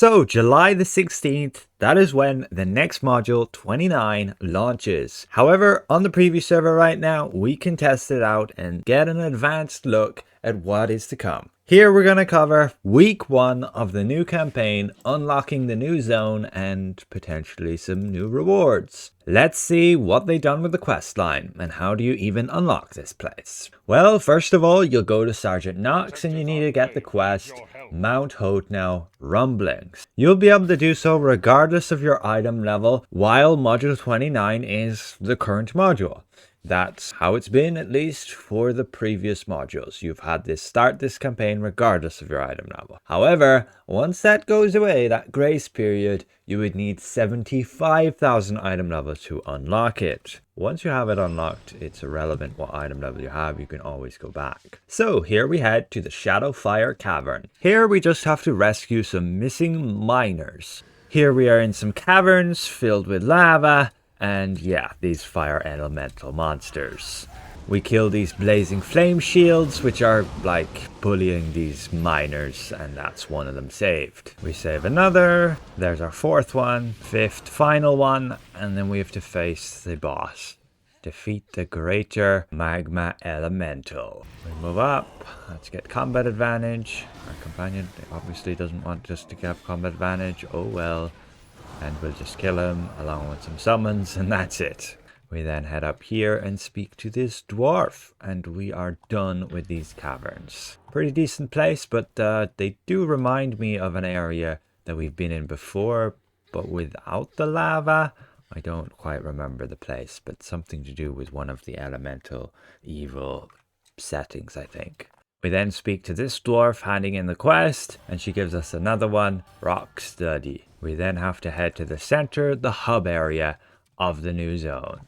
So July the 16th, that is when the next module 29 launches. However, on the preview server right now, we can test it out and get an advanced look at what is to come. Here we're going to cover week 1 of the new campaign, unlocking the new zone and potentially some new rewards. Let's see what they've done with the quest line and how do you even unlock this place. Well, first of all, you'll go to Sergeant Knox and you need to get the quest Mount Hotenow Rumblings. You'll be able to do so regardless of your item level while module 29 is the current module. That's how it's been, at least for the previous modules. You've had this start this campaign regardless of your item level. However, once that goes away, that grace period, you would need 75,000 item levels to unlock it. Once you have it unlocked, it's irrelevant what item level you have, you can always go back. So here we head to the Shadowfire Cavern. Here we just have to rescue some missing miners. Here we are in some caverns filled with lava. And yeah, these fire elemental monsters. We kill these blazing flame shields, which are like bullying these miners, and that's one of them saved. We save another, there's our 4th one, 5th, final one, and then we have to face the boss. Defeat the greater magma elemental. We move up, let's get combat advantage. Our companion obviously doesn't want us to get combat advantage, oh well. And we'll just kill him along with some summons, and that's it. We then head up here and speak to this dwarf, and we are done with these caverns. Pretty decent place, but they do remind me of an area that we've been in before, but without the lava. I don't quite remember the place, but something to do with one of the elemental evil settings, I think. We then speak to this dwarf handing in the quest, and she gives us another one, Rock Study. We then have to head to the center, the hub area of the new zone.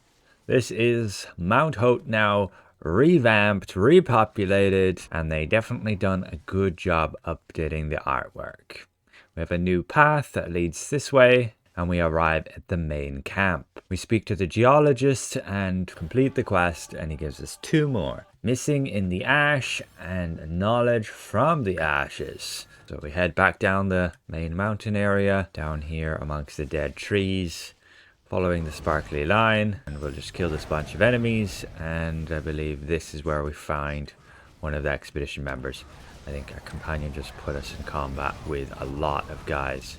This is Mount Hotenow, revamped, repopulated, and they definitely done a good job updating the artwork. We have a new path that leads this way, and we arrive at the main camp. We speak to the geologist and complete the quest, and he gives us 2 more. Missing in the ash and knowledge from the ashes. So we head back down the main mountain area, down here amongst the dead trees, following the sparkly line, and we'll just kill this bunch of enemies, and I believe this is where we find one of the expedition members. I think our companion just put us in combat with a lot of guys.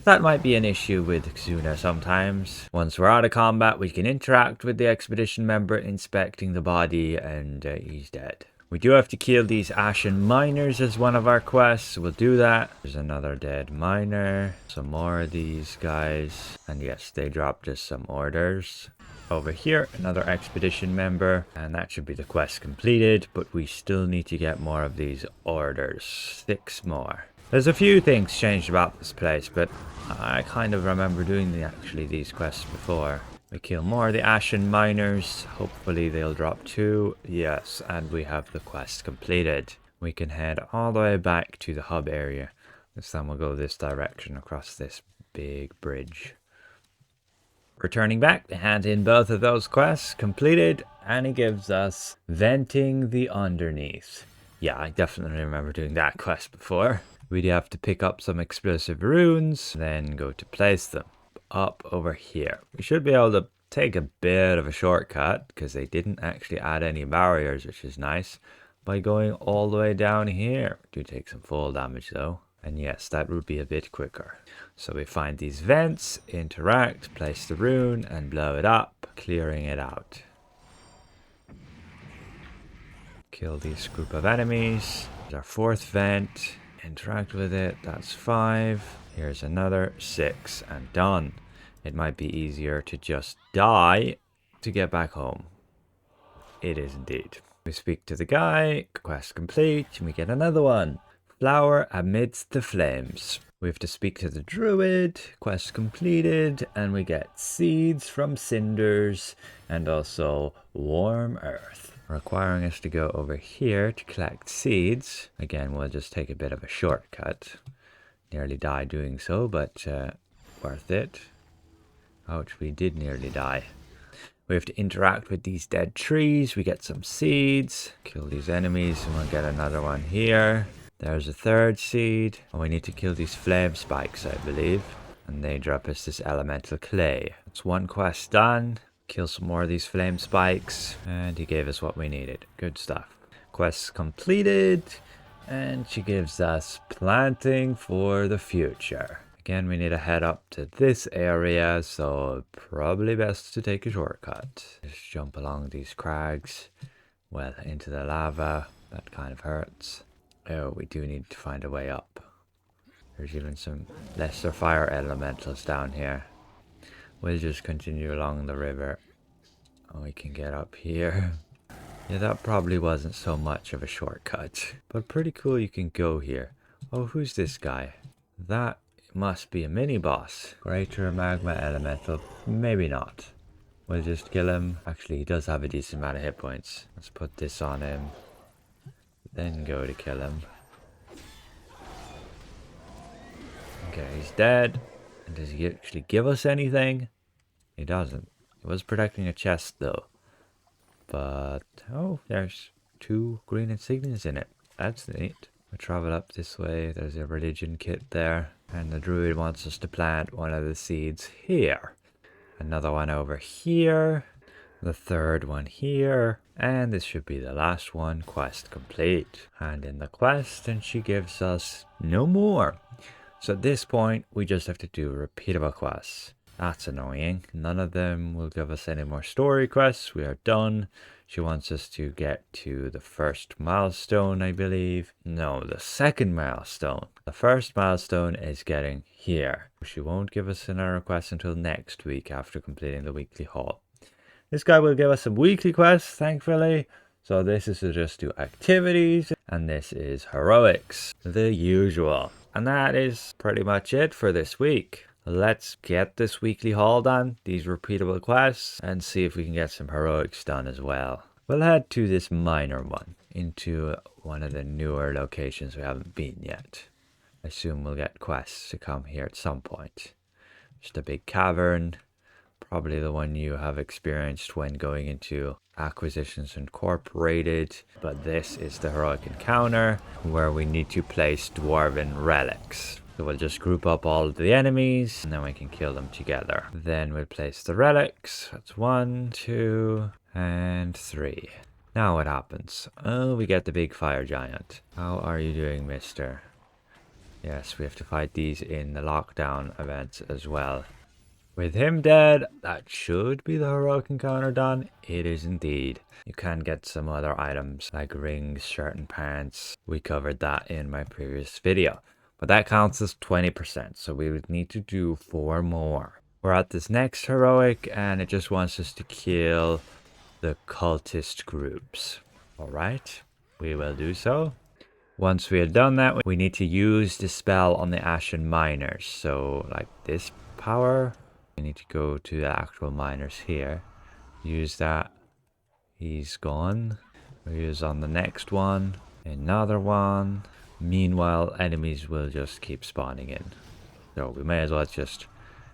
That might be an issue with Xuna sometimes. Once we're out of combat, we can interact with the expedition member, inspecting the body, and he's dead. We do have to kill these ashen miners as one of our quests. We'll do that. There's another dead miner. Some more of these guys. And yes, they dropped us some orders. Over here, another expedition member. And that should be the quest completed. But we still need to get more of these orders. 6 more. There's a few things changed about this place, but I kind of remember doing these quests before. We kill more of the ashen miners. Hopefully they'll drop 2. Yes, and we have the quest completed. We can head all the way back to the hub area. This time we'll go this direction across this big bridge. Returning back to hand in both of those quests completed, and he gives us Venting the Underneath. Yeah, I definitely remember doing that quest before. We'd have to pick up some explosive runes, then go to place them up over here. We should be able to take a bit of a shortcut, because they didn't actually add any barriers, which is nice, by going all the way down here. We do take some fall damage though, and yes, that would be a bit quicker. So we find these vents, interact, place the rune, and blow it up, clearing it out. Kill this group of enemies. There's our 4th vent. Interact with it, that's 5. Here's another 6, and done. It might be easier to just die to get back home. It is indeed. We speak to the guy, quest complete, and we get another one. Flower amidst the flames. We have to speak to the druid, quest completed, and we get seeds from cinders and also warm earth. Requiring us to go over here to collect seeds. Again, we'll just take a bit of a shortcut. Nearly died doing so, but worth it. Ouch, we did nearly die. We have to interact with these dead trees. We get some seeds. Kill these enemies, and we'll get another one here. There's a third seed. And we need to kill these flame spikes, I believe. And they drop us this elemental clay. That's one quest done. Kill some more of these flame spikes. And he gave us what we needed. Good stuff. Quest completed. And she gives us planting for the future. Again, we need to head up to this area, so probably best to take a shortcut. Just jump along these crags, well, into the lava. That kind of hurts. Oh, we do need to find a way up. There's even some lesser fire elementals down here. We'll just continue along the river. Oh, we can get up here. Yeah, that probably wasn't so much of a shortcut. But pretty cool you can go here. Oh, who's this guy? That must be a mini-boss. Greater magma elemental. Maybe not. We'll just kill him. Actually, he does have a decent amount of hit points. Let's put this on him. Then go to kill him. Okay, he's dead. And does he actually give us anything? He doesn't. He was protecting a chest though. But, oh, there's 2 green insignias in it. That's neat. We'll travel up this way. There's a religion kit there. And the druid wants us to plant one of the seeds here. Another one over here. The third one here. And this should be the last one. Quest complete. And in the quest, and she gives us no more. So at this point, we just have to do repeatable quests. That's annoying. None of them will give us any more story quests. We are done. She wants us to get to the first milestone, I believe. No, the second milestone. The first milestone is getting here. She won't give us another quest until next week after completing the weekly haul. This guy will give us some weekly quests, thankfully. So this is to just do activities. And this is heroics. The usual. And that is pretty much it for this week. Let's get this weekly haul done, these repeatable quests, and see if we can get some heroics done as well. We'll head to this minor one, into one of the newer locations we haven't been yet. I assume we'll get quests to come here at some point. Just a big cavern, probably the one you have experienced when going into Acquisitions Incorporated. But this is the heroic encounter, where we need to place dwarven relics. So we'll just group up all of the enemies and then we can kill them together. Then we'll place the relics. That's 1, 2, and 3. Now what happens? Oh, we get the big fire giant. How are you doing, mister? Yes, we have to fight these in the lockdown events as well. With him dead, that should be the heroic encounter done. It is indeed. You can get some other items like rings, shirt, and pants. We covered that in my previous video. But that counts as 20%, so we would need to do 4 more. We're at this next heroic, and it just wants us to kill the cultist groups. Alright, we will do so. Once we have done that, we need to use the spell on the Ashen Miners. So, like this power, we need to go to the actual miners here. Use that. He's gone. We'll use on the next one. Another one. Meanwhile, enemies will just keep spawning in. So we may as well just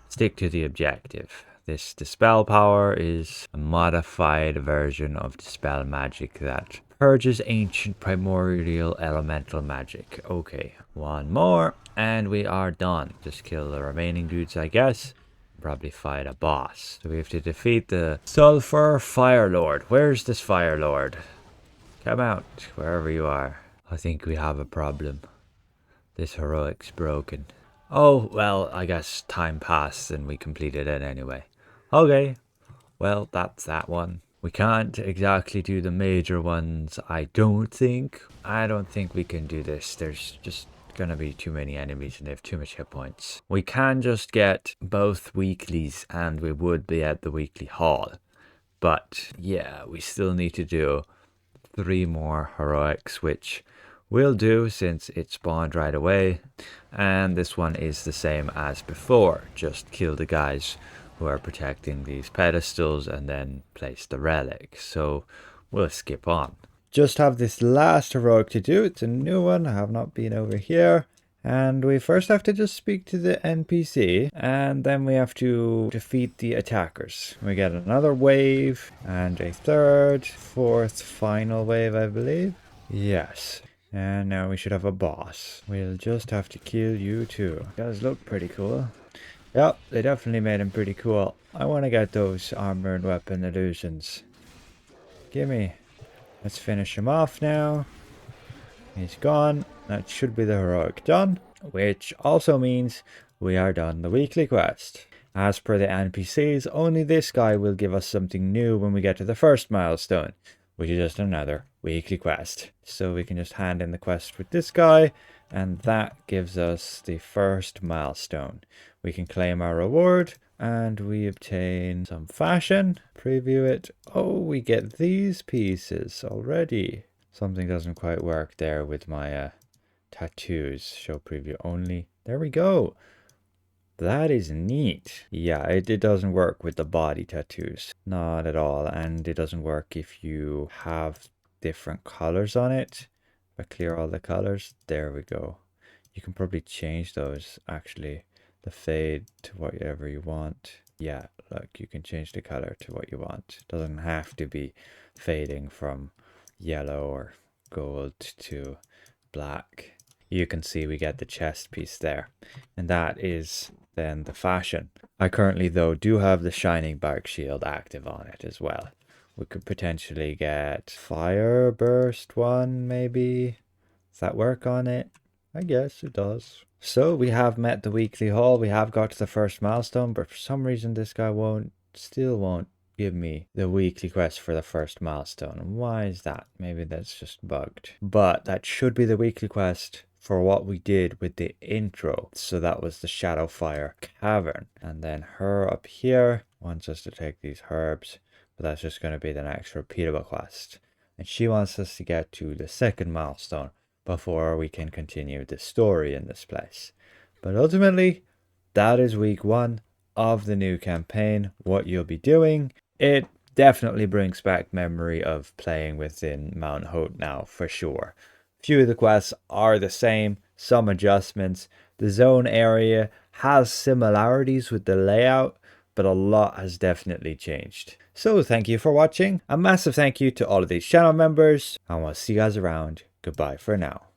stick to the objective. This Dispel power is a modified version of Dispel magic that purges ancient primordial elemental magic. Okay, 1 more and we are done. Just kill the remaining dudes, I guess. Probably fight a boss. So we have to defeat the Sulfur Fire Lord. Where's this Fire Lord? Come out, wherever you are. I think we have a problem. This heroic's broken. Oh, well, I guess time passed and we completed it anyway. Okay, well, that's that one. We can't exactly do the major ones, I don't think. I don't think we can do this. There's just gonna be too many enemies and they have too much hit points. We can just get both weeklies and we would be at the weekly haul. But yeah, we still need to do 3 more heroics, which we'll do since it spawned right away. And this one is the same as before. Just kill the guys who are protecting these pedestals and then place the relics. So we'll skip on. Just have this last heroic to do. It's a new one. I have not been over here. And we first have to just speak to the NPC. And then we have to defeat the attackers. We get another wave. And a third, 4th, final wave, I believe. Yes. And now we should have a boss. We'll just have to kill you too. Does look pretty cool. Yep, they definitely made him pretty cool. I want to get those armor and weapon illusions. Gimme. Let's finish him off now. He's gone. That should be the heroic done. Which also means we are done the weekly quest. As per the NPCs, only this guy will give us something new when we get to the first milestone, which is just another weekly quest. So we can just hand in the quest with this guy, and that gives us the first milestone. We can claim our reward, and we obtain some fashion. Preview it. Oh, we get these pieces already. Something doesn't quite work there with my tattoos. Show preview only. There we go. That is neat. Yeah, it doesn't work with the body tattoos. Not at all. And it doesn't work if you have different colors on it. If I clear all the colors, there we go. You can probably change those, actually. The fade to whatever you want. Yeah, look, you can change the color to what you want. It doesn't have to be fading from yellow or gold to black. You can see we get the chest piece there. And that is then the fashion. I currently, though, do have the Shining Bark Shield active on it as well. We could potentially get Fire Burst one, maybe. Does that work on it? I guess it does. So we have met the weekly haul. We have got to the first milestone, but for some reason this guy still won't give me the weekly quest for the first milestone. And why is that? Maybe that's just bugged. But that should be the weekly quest for what we did with the intro. So that was the Shadowfire Cavern. And then her up here wants us to take these herbs, but that's just going to be the next repeatable quest. And she wants us to get to the second milestone before we can continue the story in this place. But ultimately, that is week 1 of the new campaign, what you'll be doing. It definitely brings back memory of playing within Mount Hotenow for sure. Few of the quests are the same, some adjustments. The zone area has similarities with the layout, but a lot has definitely changed. So thank you for watching. A massive thank you to all of these channel members, and we'll see you guys around. Goodbye for now.